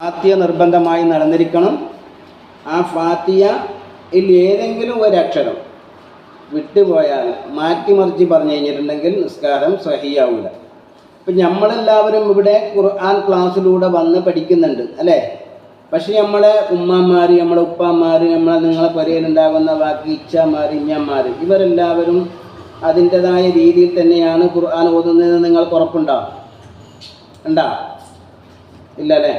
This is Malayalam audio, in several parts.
ഫാത്തിയ നിർബന്ധമായി നടന്നിരിക്കണം. ആ ഫാത്തിയയിൽ ഏതെങ്കിലും ഒരക്ഷരം വിട്ടുപോയാൽ മാറ്റിമറിച്ച് പറഞ്ഞു കഴിഞ്ഞിട്ടുണ്ടെങ്കിൽ നിസ്കാരം സഹിയാവില്ല. ഇപ്പം നമ്മളെല്ലാവരും ഇവിടെ ഖുർആൻ ക്ലാസ്സിലൂടെ വന്ന് പഠിക്കുന്നുണ്ട് അല്ലേ? പക്ഷെ നമ്മളെ ഉമ്മമാർ, നമ്മളെ ഉപ്പമാർ, നിങ്ങളെ പുരയിലുണ്ടാകുന്ന ബാക്കി ഇച്ഛമാർ, ഇഞ്ഞമാർ, ഇവരെല്ലാവരും അതിൻ്റെതായ രീതിയിൽ തന്നെയാണ് ഖുർആൻ ഓതുന്നതെന്ന് നിങ്ങൾക്ക് ഉറപ്പുണ്ടോ? ഉണ്ടോ? ഇല്ല അല്ലേ?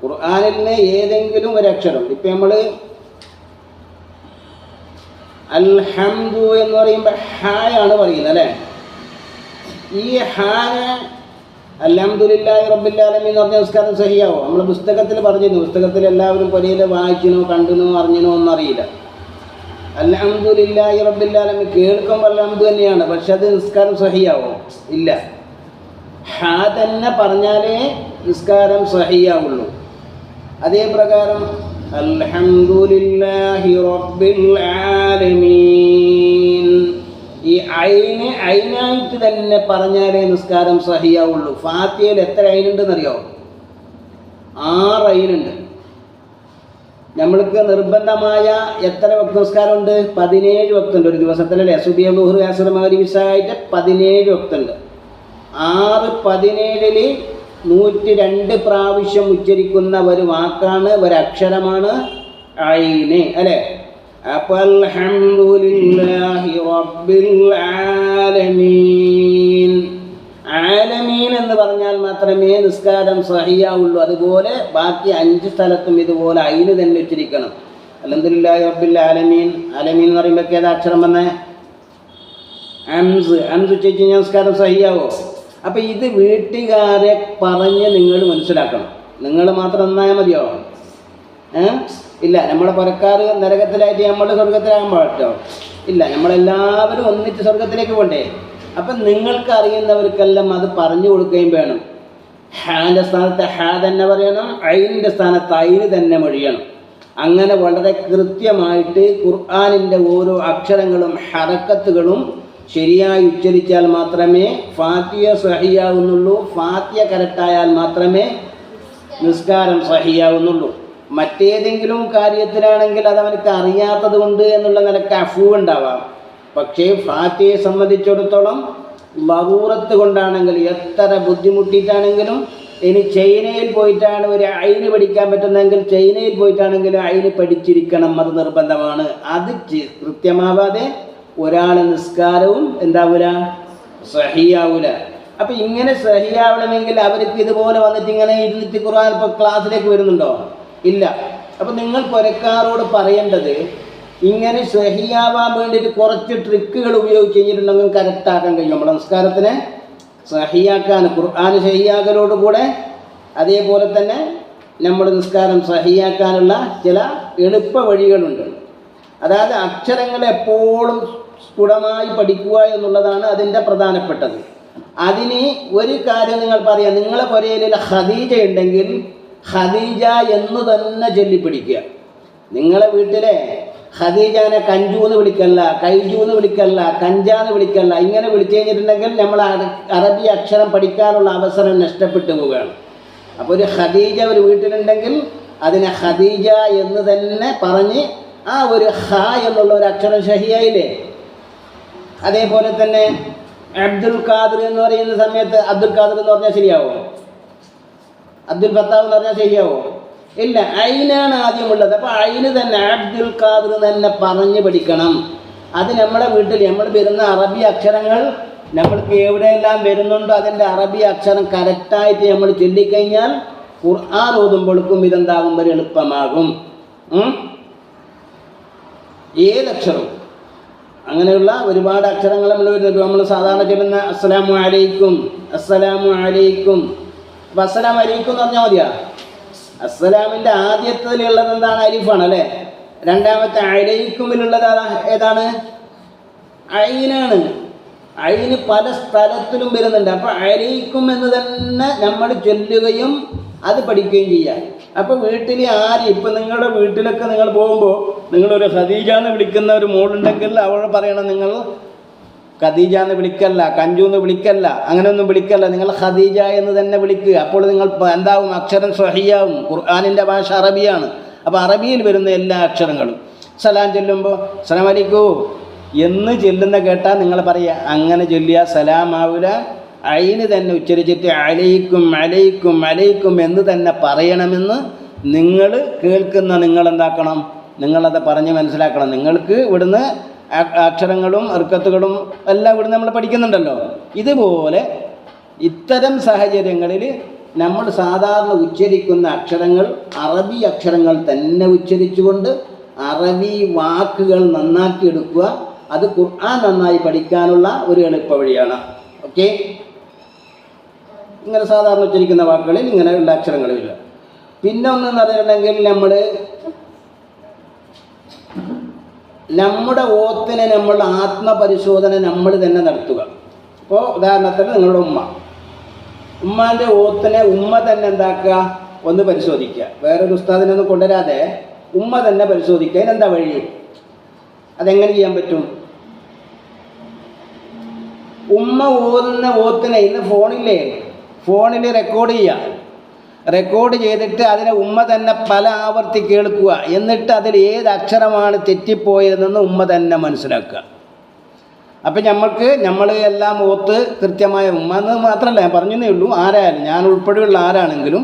ഖുർആനിലെ ഏതെങ്കിലും ഒരക്ഷരം, ഇപ്പം നമ്മൾ അൽഹംദു എന്ന് പറയുമ്പോൾ ഹായാണ് പറയുന്നത് അല്ലേ? ഈ ഹാന് അൽഹംദുലില്ലാഹി റബ്ബിൽ ആലമീൻ എന്ന് പറഞ്ഞ നിസ്കാരം സഹിയാവോ? നമ്മൾ പുസ്തകത്തിൽ പറഞ്ഞിരുന്നു. പുസ്തകത്തിൽ എല്ലാവരും പുരയിൽ വായിച്ചിനോ കണ്ടിനോ അറിഞ്ഞിനോ ഒന്നും അറിയില്ല. അൽഹംദുലില്ലാഹി റബ്ബിൽ ആലമീൻ കേൾക്കുമ്പോൾ അൽഹംദു തന്നെയാണ്, പക്ഷെ അത് നിസ്കാരം സഹിയാവോ? ഇല്ല. ഹാ തന്നെ പറഞ്ഞാലേ നിസ്കാരം സഹിയാവുള്ളൂ. അതേ പ്രകാരം അൽഹംദുലില്ലാഹി റബ്ബിൽ ആലമീൻ, ഈ ഐനായിട്ട് തന്നെ പറഞ്ഞാലേ നിസ്കാരം സഹിയാവുള്ളൂ. ഫാത്തിഹയിൽ എത്ര ഐനുണ്ടെന്നറിയോ? 6 ഐനുണ്ട്. നമ്മൾക്ക് നിർബന്ധമായ എത്ര വക്ത് നിസ്കാരമുണ്ട്? 17 വക്തുണ്ട് ഒരു ദിവസത്തിലല്ലേ? സുബഹി, ളുഹർ, അസ്ർ, മഗ്രിബ്, ഇശാ ആയിട്ട് 17 വക്തുണ്ട്. 6-17 102 പ്രാവശ്യം ഉച്ചരിക്കുന്ന ഒരു വാക്കാണ്, ഒരക്ഷരമാണ് ഐന് അല്ലേ? അപ്പോൾ അൽഹംദുലില്ലാഹി റബ്ബിൽ ആലമീൻ, ആലമീൻ എന്ന് പറഞ്ഞാൽ മാത്രമേ നിസ്കാരം സഹിയാവുള്ളൂ. അതുപോലെ ബാക്കി 5 സ്ഥലത്തും ഇതുപോലെ ഐന് തന്നെ ഉച്ചരിക്കണം. അൽഹംദുലില്ലാഹി റബ്ബിൽ ആലമീൻ, ആലമീൻ എന്ന് പറയുമ്പോൾ ഏതാ അക്ഷരം വന്നേ? ഹംസ്. ഹംസ് ഉച്ചരിച്ച് കഴിഞ്ഞാൽ നിസ്കാരം സഹിയാവോ? അപ്പം ഇത് വീട്ടുകാരെ പറഞ്ഞ് നിങ്ങൾ മനസ്സിലാക്കണം. നിങ്ങൾ മാത്രം നന്നായാൽ മതിയോ? ഇല്ല. നമ്മളെ പുരക്കാർ നരകത്തിലായിട്ട് നമ്മൾ സ്വർഗത്തിലാകാൻ പാട്ടോ? ഇല്ല. നമ്മളെല്ലാവരും ഒന്നിച്ച് സ്വർഗത്തിലേക്ക് പോകണ്ടേ? അപ്പം നിങ്ങൾക്ക് അറിയുന്നവർക്കെല്ലാം അത് പറഞ്ഞു കൊടുക്കുകയും വേണം. ഹാൻ്റെ സ്ഥാനത്ത് ഹാ തന്നെ പറയണം, ഐനിൻ്റെ സ്ഥാനത്ത് ഐന് തന്നെ മൊഴിയണം. അങ്ങനെ വളരെ കൃത്യമായിട്ട് ഖുർആനിൻ്റെ ഓരോ അക്ഷരങ്ങളും ഹറക്കത്തുകളും ശരിയായി ഉച്ചരിച്ചാൽ മാത്രമേ ഫാത്തിഹ സഹിയാവുന്നുള്ളൂ. ഫാത്തിഹ കറക്റ്റായാൽ മാത്രമേ നിസ്കാരം സഹിയാവുന്നുള്ളൂ. മറ്റേതെങ്കിലും കാര്യത്തിലാണെങ്കിൽ അതവനക്ക് അറിയാത്തത് കൊണ്ട് എന്നുള്ള നിലക്ക് അഫൂ ഉണ്ടാവാം. പക്ഷേ ഫാത്തിഹയെ സംബന്ധിച്ചിടത്തോളം ലറൂറത്ത് കൊണ്ടാണെങ്കിൽ, എത്ര ബുദ്ധിമുട്ടിയിട്ടാണെങ്കിലും, ഇനി ചൈനയിൽ പോയിട്ടാണ് ഒരു ഐന് പഠിക്കാൻ പറ്റുന്നതെങ്കിൽ ചൈനയിൽ പോയിട്ടാണെങ്കിലും ഐന് പഠിച്ചിരിക്കണം. അത് നിർബന്ധമാണ്. അത് കൃത്യമാവാതെ ഒരാളെ നിസ്കാരവും എന്താവൂല? സഹിയാവൂല. അപ്പം ഇങ്ങനെ സഹിയാവണമെങ്കിൽ അവർക്ക് ഇതുപോലെ വന്നിട്ട് ഇങ്ങനെ ഇരുന്നിട്ട് ഖുർആൻ ഇപ്പോൾ ക്ലാസ്സിലേക്ക് വരുന്നുണ്ടോ? ഇല്ല. അപ്പം നിങ്ങൾ പുരക്കാരോട് പറയേണ്ടത്, ഇങ്ങനെ സഹിയാവാൻ വേണ്ടിയിട്ട് കുറച്ച് ട്രിക്കുകൾ ഉപയോഗിച്ച് കഴിഞ്ഞിട്ടുണ്ടെങ്കിൽ കറക്റ്റാക്കാൻ കഴിയും. നമ്മുടെ നിസ്കാരത്തിനെ സഹിയാക്കാൻ ഖുർആൻ സഹിയാക്കലോടുകൂടെ അതേപോലെ തന്നെ നമ്മുടെ നിസ്കാരം സഹിയാക്കാനുള്ള ചില എളുപ്പ വഴികളുണ്ട്. അതായത് അക്ഷരങ്ങൾ എപ്പോഴും സ്ഫുടമായി പഠിക്കുക എന്നുള്ളതാണ് അതിൻ്റെ പ്രധാനപ്പെട്ടത്. അതിന് ഒരു കാര്യം നിങ്ങൾ പറയാം. നിങ്ങളെ പുരയിൽ ഖദീജ ഉണ്ടെങ്കിൽ ഖദീജ എന്ന് തന്നെ ചൊല്ലിപ്പിടിക്കുക. നിങ്ങളെ വീട്ടിലെ ഖദീജാനെ കഞ്ചൂന്ന് വിളിക്കല്ല, കൈജൂന്ന് വിളിക്കല്ല, കഞ്ചാന്ന് വിളിക്കല്ല. ഇങ്ങനെ വിളിച്ചു കഴിഞ്ഞിട്ടുണ്ടെങ്കിൽ നമ്മൾ അറബി അക്ഷരം പഠിക്കാനുള്ള അവസരം നഷ്ടപ്പെട്ടു പോവുകയാണ്. അപ്പോൾ ഒരു ഖദീജ ഒരു വീട്ടിലുണ്ടെങ്കിൽ അതിനെ ഖദീജ എന്ന് തന്നെ പറഞ്ഞ് ആ ഒരു ഹ എന്നുള്ള ഒരു അക്ഷരം ഷഹിയായില്ലേ? അതേപോലെ തന്നെ അബ്ദുൽ ഖാദിർ എന്ന് പറയുന്ന സമയത്ത് അബ്ദുൽ ഖാദിർ എന്ന് പറഞ്ഞാൽ ശരിയാവോ? അബ്ദുൽ ഫത്താഹ് എന്ന് പറഞ്ഞാൽ ശരിയാവോ? ഇല്ല. ഐനാണ് ആദ്യമുള്ളത്. അപ്പോൾ ഐന് തന്നെ അബ്ദുൽ ഖാദിർ തന്നെ പറഞ്ഞ് പഠിക്കണം. അത് നമ്മുടെ വീട്ടിൽ നമ്മൾ വരുന്ന അറബി അക്ഷരങ്ങൾ നമ്മൾക്ക് എവിടെയെല്ലാം വരുന്നുണ്ടോ അതിൻ്റെ അറബി അക്ഷരം കറക്റ്റായിട്ട് നമ്മൾ ചൊല്ലിക്കഴിഞ്ഞാൽ ഖുർആൻ ഓതുമ്പോഴേക്കും ഇതെന്താകും? ഒരു എളുപ്പമാകും. ഏതക്ഷരവും അങ്ങനെയുള്ള ഒരുപാട് അക്ഷരങ്ങൾ നമ്മൾ സാധാരണ ചൊല്ലുന്ന അസ്സലാമു അലൈക്കും, അസ്സലാമു അലൈക്കും. അപ്പം അസ്സലാമു അലൈക്കും എന്ന് പറഞ്ഞാൽ മതിയാ? അസ്സലാമിൻ്റെ ആദ്യത്തിലുള്ളത് എന്താണ്? അലിഫാണ് അല്ലേ? രണ്ടാമത്തെ അലൈക്കുമിലുള്ളത് ഏതാണ്? ഐനാണ്. ഐന് പല സ്ഥലത്തിലും വരുന്നുണ്ട്. അപ്പോൾ അലൈക്കും എന്ന് തന്നെ നമ്മൾ ചൊല്ലുകയും അത് പഠിക്കുകയും ചെയ്യാം. അപ്പോൾ വീട്ടിൽ ആര്, ഇപ്പം നിങ്ങളുടെ വീട്ടിലൊക്കെ നിങ്ങൾ പോകുമ്പോൾ നിങ്ങളൊരു ഖദീജ എന്ന് വിളിക്കുന്ന ഒരു മോളുണ്ടെങ്കിൽ അവൾ പറയണം, നിങ്ങൾ ഖദീജ എന്ന് വിളിക്കല്ല, കഞ്ചു എന്ന് വിളിക്കല്ല, അങ്ങനെയൊന്നും വിളിക്കല്ല. നിങ്ങൾ ഖദീജ എന്ന് തന്നെ വിളിക്കുക. അപ്പോൾ നിങ്ങൾ എന്താവും? അക്ഷരം സ്വഹിയാവും. ഖുർആനിൻ്റെ ഭാഷ അറബിയാണ്. അപ്പോൾ അറബിയിൽ വരുന്ന എല്ലാ അക്ഷരങ്ങളും സലാം ചൊല്ലുമ്പോൾ സലാം അലൈക്കും എന്ന് ചൊല്ലുന്ന കേട്ടാൽ നിങ്ങൾ പറയുക, അങ്ങനെ ചൊല്ലിയ സലാം ആവില്ല. അയിന് തന്നെ ഉച്ചരിച്ചിട്ട് അലൈക്കും അലൈക്കും അലൈക്കും എന്ന് തന്നെ പറയണമെന്ന് നിങ്ങൾ കേൾക്കുന്ന നിങ്ങളെന്താക്കണം? നിങ്ങളത് പറഞ്ഞ് മനസ്സിലാക്കണം. നിങ്ങൾക്ക് ഇവിടുന്ന് അക്ഷരങ്ങളും ഇർക്കത്തുകളും എല്ലാം ഇവിടുന്ന് നമ്മൾ പഠിക്കുന്നുണ്ടല്ലോ. ഇതുപോലെ ഇത്തരം സാഹചര്യങ്ങളിൽ നമ്മൾ സാധാരണ ഉച്ചരിക്കുന്ന അക്ഷരങ്ങൾ അറബി അക്ഷരങ്ങൾ തന്നെ ഉച്ചരിച്ചുകൊണ്ട് അറബി വാക്കുകൾ നന്നാക്കിയെടുക്കുക. അത് ഖുർആൻ നന്നായി പഠിക്കാനുള്ള ഒരു എളുപ്പ വഴിയാണ്. ഓക്കെ, ഇങ്ങനെ സാധാരണ ഉച്ചരിക്കുന്ന വാക്കുകളിൽ ഇങ്ങനെയുള്ള അക്ഷരങ്ങളില്ല. പിന്നെ ഒന്നെന്ന് പറഞ്ഞിട്ടുണ്ടെങ്കിൽ നമ്മുടെ ഓത്തിനെ നമ്മൾ ആത്മപരിശോധന നമ്മൾ തന്നെ നടത്തുക. ഇപ്പോൾ ഉദാഹരണത്തിന് നിങ്ങളുടെ ഉമ്മാൻ്റെ ഓത്തിനെ ഉമ്മ തന്നെ എന്താക്കുക? ഒന്ന് പരിശോധിക്കുക. വേറൊരു ഉസ്താദിനൊന്നും കൊണ്ടുവരാതെ ഉമ്മ തന്നെ പരിശോധിക്കുക. അതിനെന്താ വഴി? അതെങ്ങനെ ചെയ്യാൻ പറ്റും? ഉമ്മ ഓതുന്ന ഓത്തിനെ ഇന്ന് ഫോണിൽ റെക്കോർഡ് ചെയ്യുക. റെക്കോർഡ് ചെയ്തിട്ട് അതിനെ ഉമ്മ തന്നെ പല ആവർത്തി കേൾക്കുക. എന്നിട്ട് അതിൽ ഏത് അക്ഷരമാണ് തെറ്റിപ്പോയതെന്ന് ഉമ്മ തന്നെ മനസ്സിലാക്കുക. അപ്പം നമ്മൾ എല്ലാം ഓത്ത് കൃത്യമായ ഉമ്മ എന്ന് മാത്രമല്ല, ഞാൻ പറഞ്ഞതേ ഉള്ളൂ, ആരായാലും ഞാൻ ഉൾപ്പെടെയുള്ള ആരാണെങ്കിലും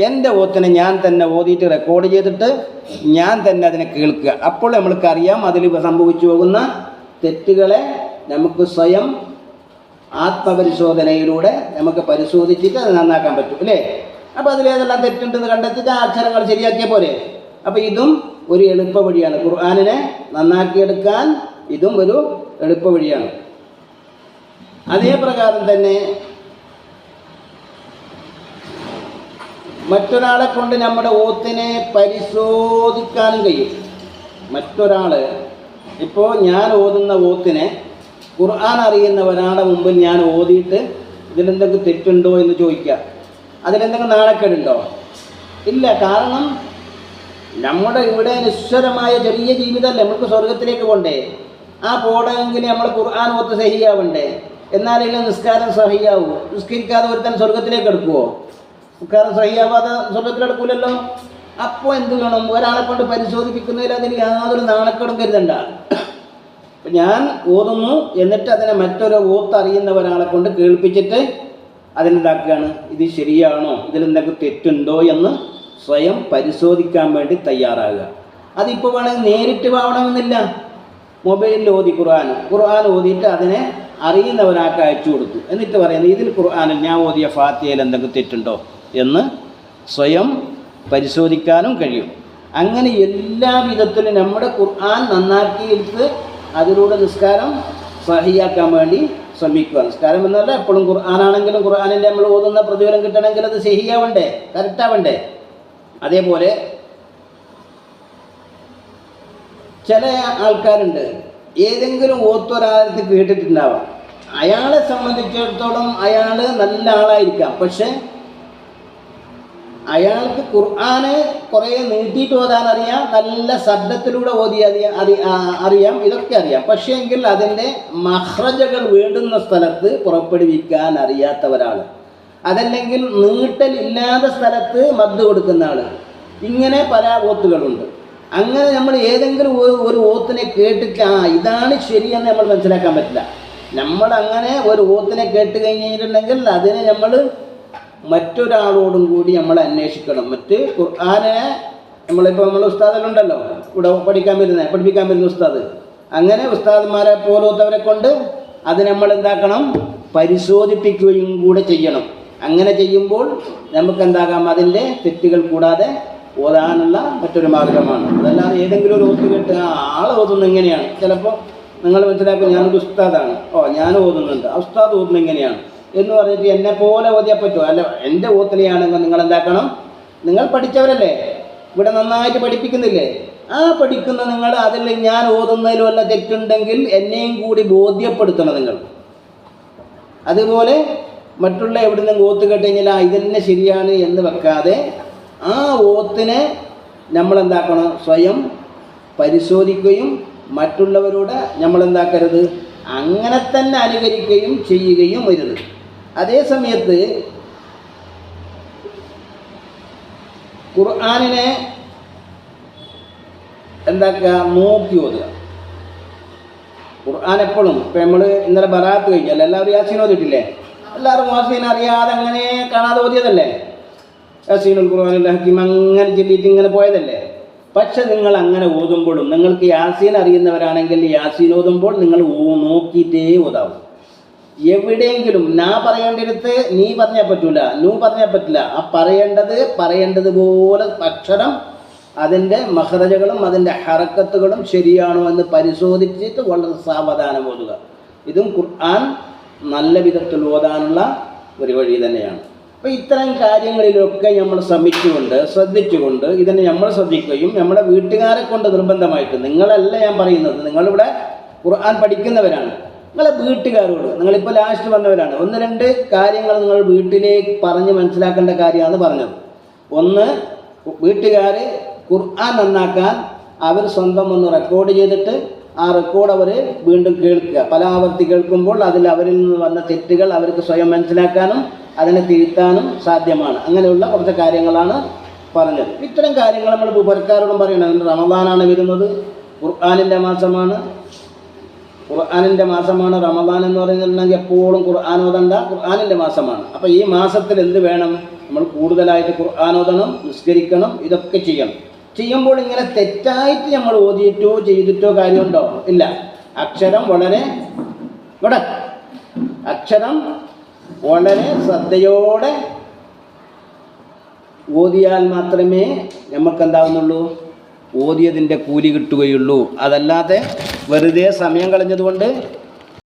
എൻ്റെ ഓത്തിനെ ഞാൻ തന്നെ ഓതിയിട്ട് റെക്കോർഡ് ചെയ്തിട്ട് ഞാൻ തന്നെ അതിനെ കേൾക്കുക. അപ്പോൾ നമ്മൾക്കറിയാം അതിൽ സംഭവിച്ചു പോകുന്ന തെറ്റുകളെ നമുക്ക് സ്വയം ആത്മപരിശോധനയിലൂടെ നമുക്ക് പരിശോധിച്ചിട്ട് അത് നന്നാക്കാൻ പറ്റും, അല്ലേ? അപ്പോൾ അതിലേതെല്ലാം തെറ്റുണ്ടെന്ന് കണ്ടെത്തിയിട്ട് ആ അക്ഷരങ്ങൾ ശരിയാക്കിയ പോലെ. അപ്പോൾ ഇതും ഒരു എളുപ്പ വഴിയാണ്. ഖുർആനിനെ നന്നാക്കിയെടുക്കാൻ ഇതും ഒരു എളുപ്പ വഴിയാണ്. അതേ പ്രകാരം തന്നെ മറ്റൊരാളെ കൊണ്ട് നമ്മുടെ ഓത്തിനെ പരിശോധിക്കാനും കഴിയും. മറ്റൊരാൾ ഇപ്പോൾ ഞാൻ ഓതുന്ന ഓത്തിനെ ഖുർആൻ അറിയുന്ന ഒരാളുടെ മുമ്പിൽ ഞാൻ ഓതിയിട്ട് ഇതിലെന്തെങ്കിലും തെറ്റുണ്ടോ എന്ന് ചോദിക്കുക. അതിലെന്തെങ്കിലും നാണക്കേടുണ്ടോ? ഇല്ല. കാരണം നമ്മുടെ ഇവിടെ നിശ്ചലമായ ചെറിയ ജീവിതമല്ലേ, നമുക്ക് സ്വർഗത്തിലേക്ക് പോകണ്ടേ? ആ പോകണമെങ്കിൽ നമ്മൾ ഖുർആൻ ഓത്ത് സഹിയാവണ്ടേ? എന്നാലും നിസ്കാരം സഹിയാവൂ. നിസ്കരിക്കാതെ ഒരുത്തൻ സ്വർഗത്തിലേക്ക് എടുക്കുമോ? നിസ്കാരം സഹിയാവാതെ സ്വർഗത്തിലെടുക്കൂലല്ലോ. അപ്പോൾ എന്ത് വേണം? ഒരാളെ കൊണ്ട് പരിശോധിപ്പിക്കുന്നതിൽ അതിന് യാതൊരു നാണക്കേടും കരുതണ്ട. ഞാൻ ഓതുന്നു, എന്നിട്ട് അതിനെ മറ്റൊരു ഓത്ത് അറിയുന്ന ഒരാളെ കൊണ്ട് കേൾപ്പിച്ചിട്ട് അതിനെന്താക്കുകയാണ്? ഇത് ശരിയാണോ, ഇതിലെന്തൊക്കെ തെറ്റുണ്ടോ എന്ന് സ്വയം പരിശോധിക്കാൻ വേണ്ടി തയ്യാറാകുക. അതിപ്പോൾ വേണമെങ്കിൽ നേരിട്ട് ആവണമെന്നില്ല. മൊബൈലിൽ ഓതി ഖുർആൻ ഓതിയിട്ട് അതിനെ അറിയുന്ന ഒരാൾക്ക് അയച്ചു കൊടുത്തു. എന്നിട്ട് പറയുന്നത് ഇതിൽ ഖുർആനിൽ ഞാൻ ഓതിയ ഫാത്തിഹയിൽ എന്തെങ്കിലും തെറ്റുണ്ടോ എന്ന് സ്വയം പരിശോധിക്കാനും കഴിയും. അങ്ങനെ എല്ലാ വിധത്തിലും നമ്മുടെ ഖുർആൻ നന്നാക്കിയെടുത്ത് അതിലൂടെ നിസ്കാരം സഹിയാക്കാൻ വേണ്ടി ശ്രമിക്കുക. നിസ്കാരം എന്നല്ല, എപ്പോഴും ഖുർആനാണെങ്കിലും ഖുർആനിൻ്റെ നമ്മൾ ഓതുന്ന പ്രതിഫലം കിട്ടണമെങ്കിൽ അത് സഹിയാവണ്ടേ, കറക്റ്റാവണ്ടേ? അതേപോലെ ചില ആൾക്കാരുണ്ട്, ഏതെങ്കിലും ഓത്തൊരാൾക്ക് കേട്ടിട്ടുണ്ടാവാം. അയാളെ സംബന്ധിച്ചിടത്തോളം അയാൾ നല്ല ആളായിരിക്കാം, പക്ഷെ അയാൾക്ക് ഖുർആന് കുറേ നീട്ടിയിട്ട് ഓതാൻ അറിയാം, നല്ല ശബ്ദത്തിലൂടെ ഓതി അറിയാം, ഇതൊക്കെ അറിയാം. പക്ഷേ എങ്കിൽ അതിൻ്റെ മഹ്റജകൾ വേണ്ടുന്ന സ്ഥലത്ത് പുറപ്പെടുവിക്കാൻ അറിയാത്ത ഒരാൾ, അതല്ലെങ്കിൽ നീട്ടലില്ലാത്ത സ്ഥലത്ത് മദ് കൊടുക്കുന്ന ആൾ, ഇങ്ങനെ പല ഓത്തുകളുണ്ട്. അങ്ങനെ നമ്മൾ ഏതെങ്കിലും ഒരു ഓത്തിനെ കേട്ടിട്ട് ഇതാണ് ശരിയെന്ന് നമ്മൾ മനസ്സിലാക്കാൻ പറ്റില്ല. നമ്മളങ്ങനെ ഒരു ഓത്തിനെ കേട്ട് കഴിഞ്ഞിട്ടുണ്ടെങ്കിൽ അതിനെ നമ്മൾ മറ്റൊരാളോടും കൂടി നമ്മൾ അന്വേഷിക്കണം. മറ്റ് ഖുർആനെ നമ്മൾ ഉസ്താദുണ്ടല്ലോ ഇവിടെ പഠിപ്പിക്കാൻ വരുന്ന ഉസ്താദ്, അങ്ങനെ ഉസ്താദന്മാരെ പോലത്തവരെ കൊണ്ട് അത് നമ്മൾ എന്താക്കണം? പരിശോധിപ്പിക്കുകയും കൂടെ ചെയ്യണം. അങ്ങനെ ചെയ്യുമ്പോൾ നമുക്ക് എന്താകാം? അതിൻ്റെ തെറ്റുകൾ കൂടാതെ ഓതാനുള്ള മറ്റൊരു മാർഗമാണ്. അതല്ലാതെ ഏതെങ്കിലും ഒരു ഓത്ത് കേട്ട് ആൾ ഓതുന്നത് എങ്ങനെയാണ്, ചിലപ്പോൾ നിങ്ങൾ മനസ്സിലാക്കും ഞാനൊരു ഉസ്താദാണ്, ഞാൻ ഓതുന്നുണ്ട്, ആ ഉസ്താദ് ഓതുന്നത് എങ്ങനെയാണ് എന്ന് പറഞ്ഞിട്ട് എന്നെ പോലെ ഓതിയാൽ പറ്റുമോ? അല്ല, എൻ്റെ ഓത്തിനെയാണെങ്കിൽ നിങ്ങൾ എന്താക്കണം? നിങ്ങൾ പഠിച്ചവരല്ലേ, ഇവിടെ നന്നായിട്ട് പഠിപ്പിക്കുന്നില്ലേ? ആ പഠിക്കുന്ന നിങ്ങൾ അതിൽ ഞാൻ ഓതുന്നതിലും വല്ല തെറ്റുണ്ടെങ്കിൽ എന്നെയും കൂടി ബോധ്യപ്പെടുത്തണം നിങ്ങൾ. അതുപോലെ മറ്റുള്ള എവിടെ നിന്ന് ഓത്ത് കേട്ടുകഴിഞ്ഞാൽ ഇതന്നെ ശരിയാണ് എന്ന് വെക്കാതെ ആ ഓത്തിനെ നമ്മളെന്താക്കണം? സ്വയം പരിശോധിക്കുകയും മറ്റുള്ളവരോട് നമ്മളെന്താക്കരുത്? അങ്ങനെ തന്നെ അനുകരിക്കുകയും ചെയ്യുകയും വരുത്. അതേ സമയത്ത് ഖുർആനിനെ എന്താക്കുക, നോക്കി ഓതുക. ഖുർആൻ എപ്പോഴും ഇപ്പം നമ്മൾ ഇന്നലെ ബറാത്ത് കഴിഞ്ഞാൽ എല്ലാവരും യാസീൻ ഓതിയിട്ടില്ലേ? എല്ലാവരും യാസീൻ അറിയാതെ അങ്ങനെ കാണാതെ ഓതിയതല്ലേ? യാസീനുൽ ഖുർആനിൽ ഹക്കീം അങ്ങനെ ചൊല്ലിയിട്ട് ഇങ്ങനെ പോയതല്ലേ? പക്ഷെ നിങ്ങൾ അങ്ങനെ ഓതുമ്പോഴും നിങ്ങൾക്ക് യാസീൻ അറിയുന്നവരാണെങ്കിൽ യാസീൻ ഓതുമ്പോൾ നിങ്ങൾ നോക്കിയിട്ടേ ഓതാവും. എവിടെയെങ്കിലും നാ പറയേണ്ടിടത്ത് നീ പറഞ്ഞാൽ പറ്റൂല, നൂ പറഞ്ഞാൽ പറ്റില്ല. ആ പറയേണ്ടതുപോലെ അക്ഷരം അതിൻ്റെ മഖ്റജകളും അതിൻ്റെ ഹറക്കത്തുകളും ശരിയാണോ എന്ന് പരിശോധിച്ചിട്ട് വളരെ സാവധാനം ഓതുക. ഇതും ഖുർആൻ നല്ല വിധത്തിൽ ഓതാനുള്ള ഒരു വഴി തന്നെയാണ്. അപ്പോൾ ഇത്തരം കാര്യങ്ങളിലൊക്കെ നമ്മൾ ശ്രദ്ധിച്ചുകൊണ്ട് ഇതിനെ നമ്മൾ ശ്രദ്ധിക്കുകയും നമ്മുടെ വീട്ടുകാരെ കൊണ്ട് നിർബന്ധമായിട്ട്, നിങ്ങളല്ല ഞാൻ പറയുന്നത്, നിങ്ങളിവിടെ ഖുർആൻ പഠിക്കുന്നവരാണ്, നിങ്ങളെ വീട്ടുകാരോട്, നിങ്ങളിപ്പോൾ ലാസ്റ്റ് വന്നവരാണ്, 1-2 കാര്യങ്ങൾ നിങ്ങൾ വീട്ടിലേക്ക് പറഞ്ഞ് മനസ്സിലാക്കേണ്ട കാര്യമാണ് പറഞ്ഞത്. ഒന്ന്, വീട്ടുകാർ ഖുർആൻ നന്നാക്കാൻ അവർ സ്വന്തം ഒന്ന് റെക്കോർഡ് ചെയ്തിട്ട് ആ റെക്കോർഡ് അവർ വീണ്ടും കേൾക്കുക. പല ആവർത്തി കേൾക്കുമ്പോൾ അതിൽ അവരിൽ നിന്ന് വന്ന തെറ്റുകൾ അവർക്ക് സ്വയം മനസ്സിലാക്കാനും അതിനെ തിരുത്താനും സാധ്യമാണ്. അങ്ങനെയുള്ള കുറച്ച് കാര്യങ്ങളാണ് പറഞ്ഞത്. ഇത്തരം കാര്യങ്ങൾ നമ്മൾ പുരക്കാരോടും പറയണം. റമദാനാണ് വരുന്നത്, ഖുർആനിൻ്റെ മാസമാണ് റമദാൻ എന്ന് പറയുന്നുണ്ടെങ്കിൽ എപ്പോഴും ഖുർആൻ ഓതണ്ട, ഖുർആനിൻ്റെ മാസമാണ്. അപ്പോൾ ഈ മാസത്തിൽ എന്ത് വേണം? നമ്മൾ കൂടുതലായിട്ട് ഖുർആൻ ഓതണം, നിസ്കരിക്കണം, ഇതൊക്കെ ചെയ്യണം. ചെയ്യുമ്പോൾ ഇങ്ങനെ തെറ്റായിട്ട് നമ്മൾ ഓതിയിട്ടോ ചെയ്തിട്ടോ കാര്യമുണ്ടോ? ഇല്ല. അക്ഷരം വളരെ ശ്രദ്ധയോടെ ഓതിയാൽ മാത്രമേ നമുക്കെന്താവുന്നുള്ളൂ, ഓതിയതിൻ്റെ കൂലി കിട്ടുകയുള്ളൂ. അതല്ലാതെ വെറുതെ സമയം കളഞ്ഞതുകൊണ്ട്